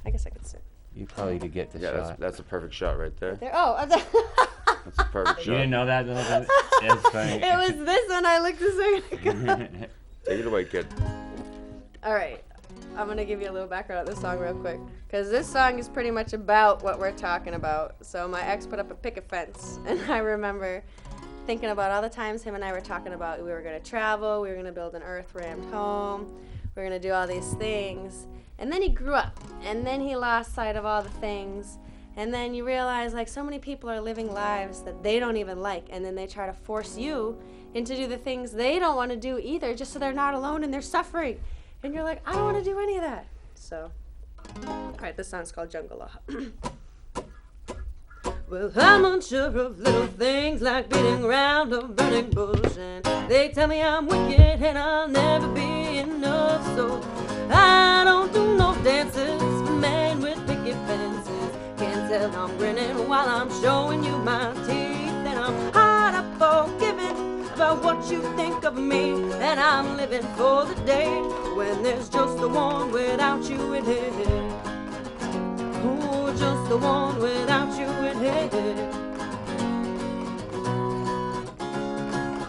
I guess I could sit. You probably could get the Yeah, shot. that's a perfect shot right there. There. Oh, That's a perfect You shot. didn't know that? That's funny. it was this one I looked a second ago. Take it away, kid. All right, I'm gonna give you a little background on this song real quick, because this song is pretty much about what we're talking about. So my ex put up a picket fence, and I remember thinking about all the times him and I were talking about we were gonna travel, we were gonna build an earth-rammed home, we were gonna do all these things. And then he grew up, and then he lost sight of all the things. And then you realize, like, so many people are living lives that they don't even like, and then they try to force you into do the things they don't want to do either, just so they're not alone in their suffering. And you're like, I don't want to do any of that. So, all right, this song's called Jungle Law. Well, I'm unsure of little things like beating around a burning bush, and they tell me I'm wicked and I'll never be enough. So I don't do no dances for men with picket fences. Can't tell I'm grinning while I'm showing you my teeth, and I'm hard up forgiving about what what you think of me. And I'm living for the day when there's just the one without you in it. Oh, just the one without you in it.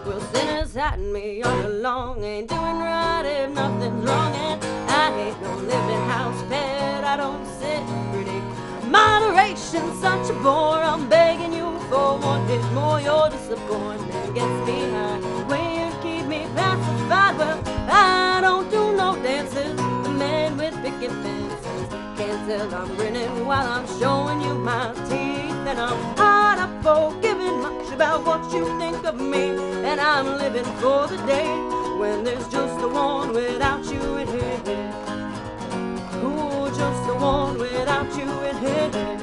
Well, sinners at me all along, ain't doing right if nothing's wrong, and I ain't no living house pet, I don't sit pretty. Moderation's such a bore, I'm begging you for one hit more. Your disappointment gets me high, way you keep me pacified. Well, I don't do no dances, the man with picket fences can't tell I'm grinning while I'm showing you my teeth. And I'm hard up for giving much about what you think of me. And I'm living for the day when there's just the one without you in it. Oh, just the one without you in it.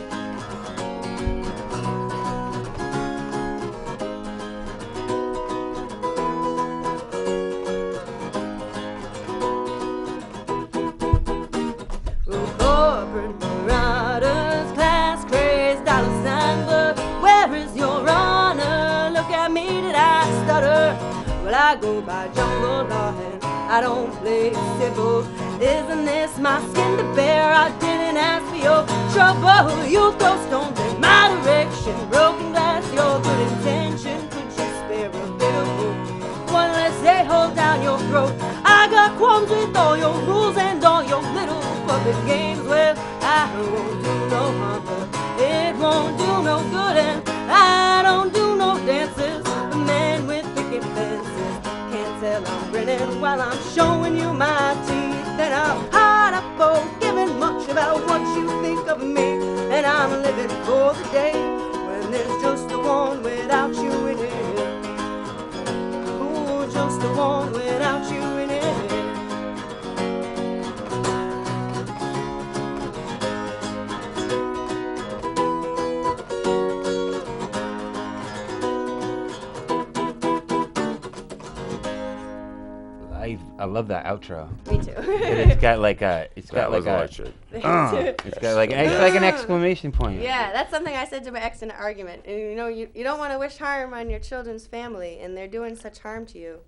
Corporate marauders, class crazed, dollar sign, but where is your honor? Look at me, did I stutter? Well, I go by jungle law and I don't play civil. Isn't this my skin to bear? I didn't ask for your trouble. You throw stones in my direction, broken glass, your good intention. Could you spare a bit of hope? One less day, hold down your throat. I got qualms with all your rules and all your little puppet games. Well, I won't do no harm, but it won't do no good, and I don't do no dances. The man with picket fences can't tell I'm grinning while I'm showing you my teeth. And I'm hard up for giving much about what you think of me. And I'm living for the day when there's just the one without you in it. Oh, just the one without you in it. I love that outro. Me too. It's got like a, it's That got like was a lot a, of shit. it's got like an exclamation point. Yeah, that's something I said to my ex in an argument. And you know, you don't want to wish harm on your children's family, and they're doing such harm to you.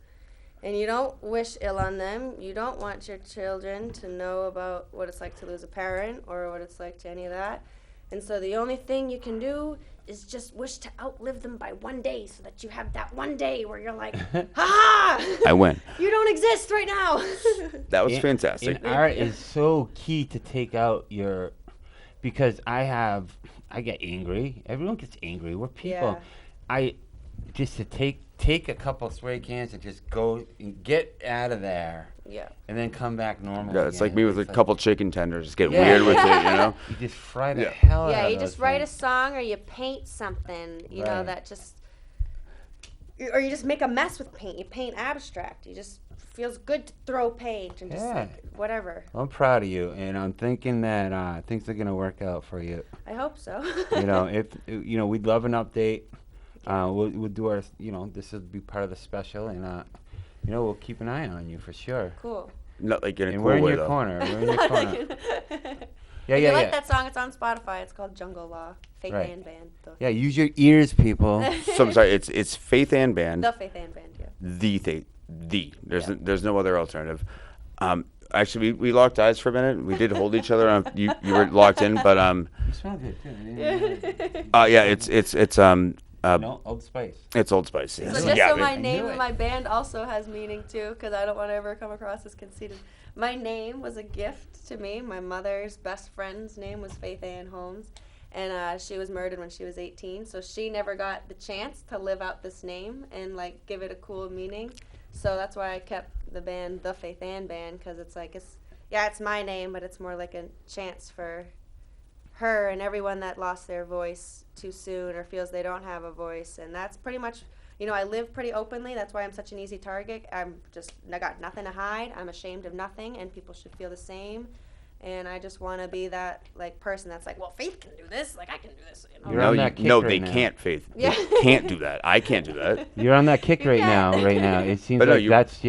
And you don't wish ill on them. You don't want your children to know about what it's like to lose a parent or what it's like to any of that. And so the only thing you can do is just wish to outlive them by one day so that you have that one day where you're like, ha! I win. You don't exist right now. That was fantastic. And art is so key to take out your, because I get angry. Everyone gets angry. We're people. Yeah. Just to take a couple spray cans and just go and get out of there. Yeah. And then come back normal. Yeah, it's like again. me with a It's couple chicken tenders. Just get Yeah. weird with it, you know? You just fry the Yeah. hell out Yeah, of you those just write a things. song or you paint something, you know, Right. that just, or you just make a mess with paint. You paint abstract. You just feels good to throw paint and just Yeah. like whatever. I'm proud of you, and I'm thinking that things are gonna work out for you. I hope so. You know, if you know, we'd love an update. We'll do our, you know, this will be part of the special, and you know, we'll keep an eye on you for sure. Cool. Not like in a And cool we're in way, your though. corner. We're in your corner. Yeah, If yeah, you like yeah. that song, it's on Spotify. It's called Jungle Law. Faith Right. Ann Band. Yeah, use your ears, people. So I'm sorry, it's Faith Ann Band. The Faith Ann Band, yeah. The. There's no other alternative. Actually, we locked eyes for a minute. We did hold each other. You were locked in, but You smell good too. yeah, it's No, Old Spice. it's Old Spice. So yes. just Yeah, so my knew name it. of my band also has meaning too, because I don't want to ever come across as conceited. My name was a gift to me. My mother's best friend's name was Faith Ann Holmes, and she was murdered when she was 18. So she never got the chance to live out this name and like give it a cool meaning. So that's why I kept the band the Faith Ann Band, because it's like it's my name, but it's more like a chance for her and everyone that lost their voice too soon or feels they don't have a voice. And that's pretty much, you know, I live pretty openly. That's why I'm such an easy target. I got nothing to hide. I'm ashamed of nothing, and people should feel the same. And I just want to be that like person that's like, well, Faith can do this, like I can do this. You know? You're No, on that kick no, right they now. can't, Faith. Yeah. They can't do that. I can't do that. You're on that kick You right can. now. Right now, it seems But no, like you- that's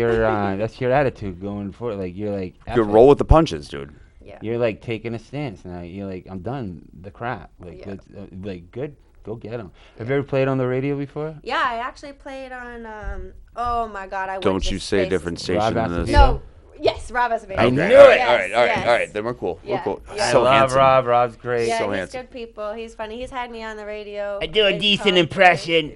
your attitude going forward. Like you're like, You "F it." roll with the punches, dude. Yeah. You're like taking a stance now. You're like, I'm done the crap. Like, Yeah. let's, like good Go get them. Have you ever played on the radio before? Yeah, I actually played on. Oh my God, I went Don't to you say a space. different station Rob than this. Acevedo? No. Yes, Rob Acevedo. I Okay, knew all it. right, Yes, all right, all right, yes. all right. Then we're cool. Yeah, We're cool. yeah. I So love handsome. Rob. Rob's great. Yeah, So he's handsome. good people. He's funny. He's had me on the radio. I do a in decent college. impression,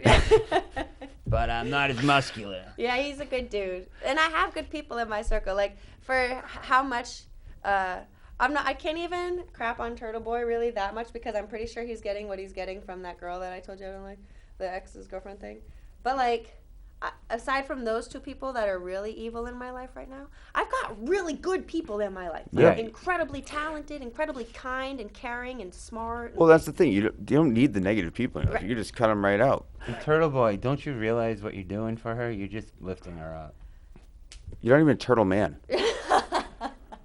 but I'm not as muscular. Yeah, he's a good dude, and I have good people in my circle. Like for how much, I can't even crap on Turtle Boy really that much because I'm pretty sure he's getting what he's getting from that girl that I told you I don't like, the ex's girlfriend thing. But like, aside from those two people that are really evil in my life right now, I've got really good people in my life. Like, Yeah. incredibly talented, incredibly kind and caring and smart. Well, that's the thing. You don't need the negative people in your life. Right. You can just cut them right out. And Turtle Boy, don't you realize what you're doing for her? You're just lifting her up. You're not even a turtle man.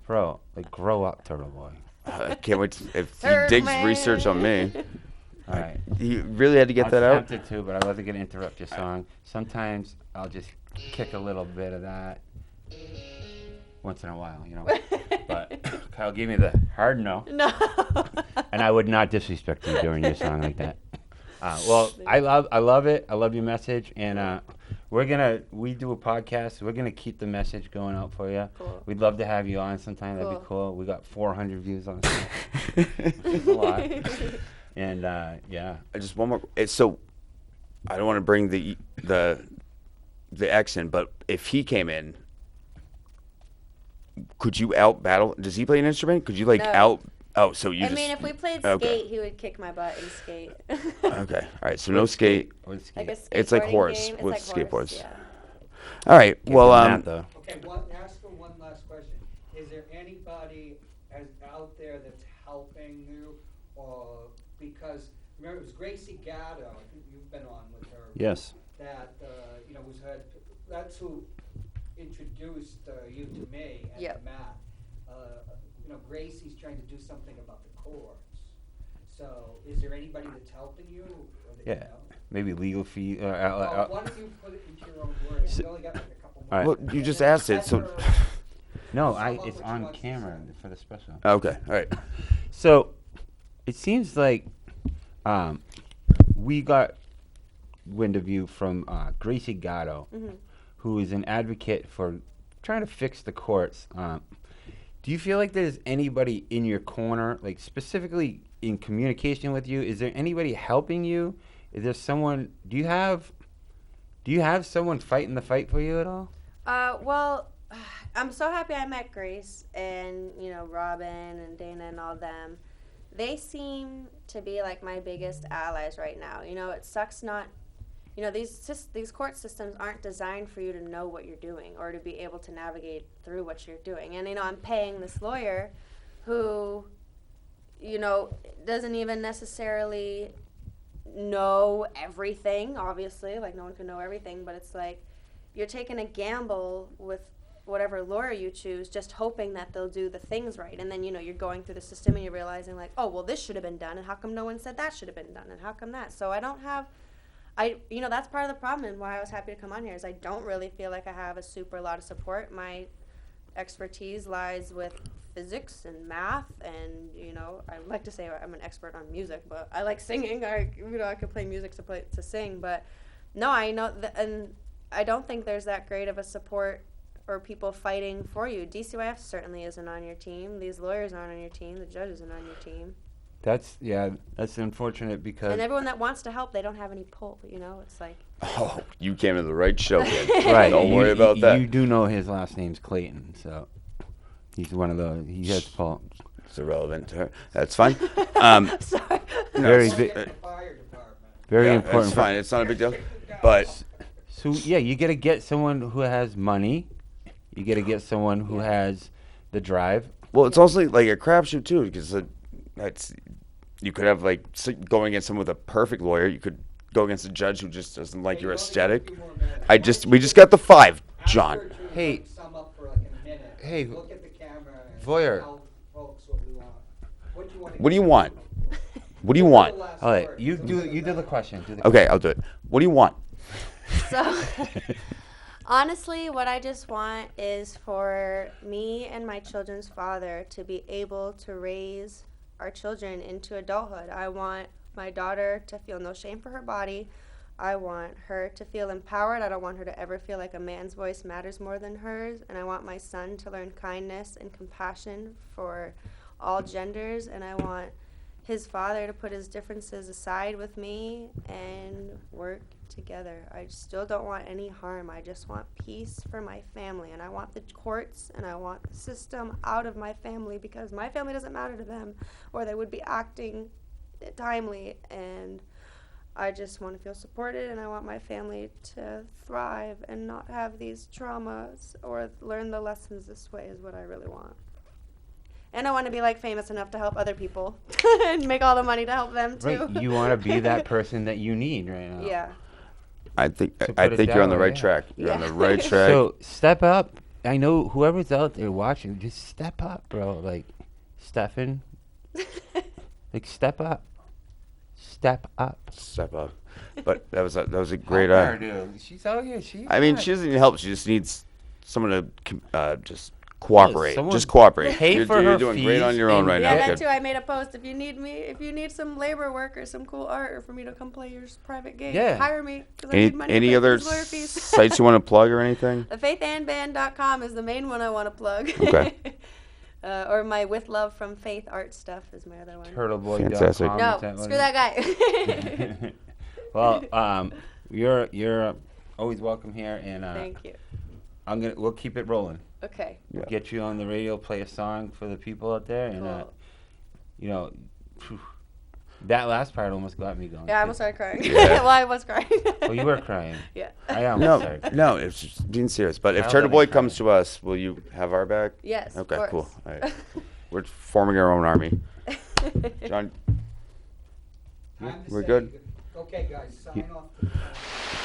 Bro, like, grow up, Turtle Boy. I can't wait if he Turtle digs man. research on me. All right. You really had to get that I was out? tempted to, but I wasn't going to interrupt your song. Sometimes I'll just kick a little bit of that once in a while, you know. But Kyle gave me the hard no. No. And I would not disrespect you during your song like that. Well, I love it. I love your message, and we do a podcast. We're gonna keep the message going out for you. Cool. We'd love to have you on sometime. That'd be Cool. cool. We got 400 views on it. It's a lot. And yeah, Just one more. So, I don't want to bring the ex in, but if he came in, could you out battle? Does he play an instrument? Could you like No. out? Oh, so you I just. mean, if we played okay. skate, he would kick my butt and skate. Okay. All right. So no skate. or Like a It's like skateboarding horse game. It's with like skateboards. Horse, yeah. All right. Well, though. Okay, ask her one last question. Is there anybody out there that's helping you, or because remember it was Gracie Gatto, I think you've been on with her. Yes. That was her. That's who introduced you to me and Yep. to Matt. Gracie's trying to do something about the courts. So, is there anybody that's helping you? Or that you Yeah. know? Maybe legal fee. Well, why don't you put it into your own words? We only got like a couple All right. more. well, you just asked it. So. No, Sum up it's what you on want to camera say. for the special. Okay. All right. So, it seems like we got wind of you from Gracie Gatto, who is an advocate for trying to fix the courts. Do you feel like there's anybody in your corner, like specifically in communication with you? Is there anybody helping you? Is there someone? Do you have someone fighting the fight for you at all? Well, I'm so happy I met Grace and, Robin and Dana and all them. They seem to be like my biggest allies right now. It sucks not, these court systems aren't designed for you to know what you're doing or to be able to navigate through what you're doing. And, I'm paying this lawyer who, doesn't even necessarily know everything, obviously. Like, no one can know everything, but it's like you're taking a gamble with whatever lawyer you choose, just hoping that they'll do the things right. And then, you're going through the system and you're realizing, like, oh, well, this should have been done, and how come no one said that should have been done, and how come that? So that's part of the problem and why I was happy to come on here, is I don't really feel like I have a super lot of support. My expertise lies with physics and math, and I like to say I'm an expert on music, but I like singing. I could play music to sing, but no, I know and I don't think there's that great of a support or people fighting for you. DCYF certainly isn't on your team. These lawyers aren't on your team. The judge isn't on your team. That's unfortunate because And everyone that wants to help, they don't have any pull. It's like. Oh, you came to the right show, kid. right. Don't worry about that. You do know his last name's Clayton, so he's one of those. He has pull. It's irrelevant to her. That's fine. Sorry. Very Don't big. get the fire department. Very Yeah, important. It's fine. It's not a big deal. But So yeah, you got to get someone who has money. You got to get someone who has the drive. well, it's also like a crapshoot too, because you could have going against someone with a perfect lawyer. You could go against a judge who just doesn't like your aesthetic. We just got the 5, John. Ask her to Hey. sum up for like a minute. Hey, Look at the camera and Voyeur. tell folks what we want. What do you want? What do you want? All right, you do the question. Okay, I'll do it. What do you want? So, honestly, what I just want is for me and my children's father to be able to raise our children into adulthood. I want my daughter to feel no shame for her body. I want her to feel empowered. I don't want her to ever feel like a man's voice matters more than hers. And I want my son to learn kindness and compassion for all genders. And I want his father to put his differences aside with me and work together. I still don't want any harm. I just want peace for my family. And I want the courts and I want the system out of my family, because my family doesn't matter to them, or they would be acting timely. And I just want to feel supported, and I want my family to thrive and not have these traumas or learn the lessons this way is what I really want. And I want to be like famous enough to help other people and make all the money to help them too. Right, you want to be that person that you need right now. Yeah. I think To I put it think you're that on the way, right yeah. track. You're on Yeah. the right track. So step up. I know whoever's out there watching, just step up, bro. Like, Stefan, like, step up. Step up. Step up. But that was a great. Help her, dude. She's out here. I mean, she doesn't need help. She just needs someone to just cooperate. someone Just cooperate. pay you're, for you're her doing great on fees your own and right Yeah, now, that kid. too. I made a post. If you need some labor work or some cool art, or for me to come play your private gig, Yeah. hire me. 'Cause I need money to Any pay for other these lawyer fees. sites you want to plug or anything? TheFaithandBand.com is the main one I want to plug. Okay. Or my With Love from Faith art stuff is my other one. Turtleboy.com. Fantastic. is No, that what screw it that is? guy. Well, you're always welcome here, and Thank you. we'll keep it rolling. Okay. We'll Yeah. get you on the radio, play a song for the people out there, and Cool. you know, phew, that last part almost got me going. Yeah, I too. almost started crying. Yeah. Well, I was crying. Oh, you were crying. Yeah. I almost No, started crying. no, it's just being serious. But if I'll Turtle let me Boy comes try. to us, will you have our back? Yes. of Okay, cool. course. All right. We're forming our own army. John, Time to we're say good? Okay, guys, sign off.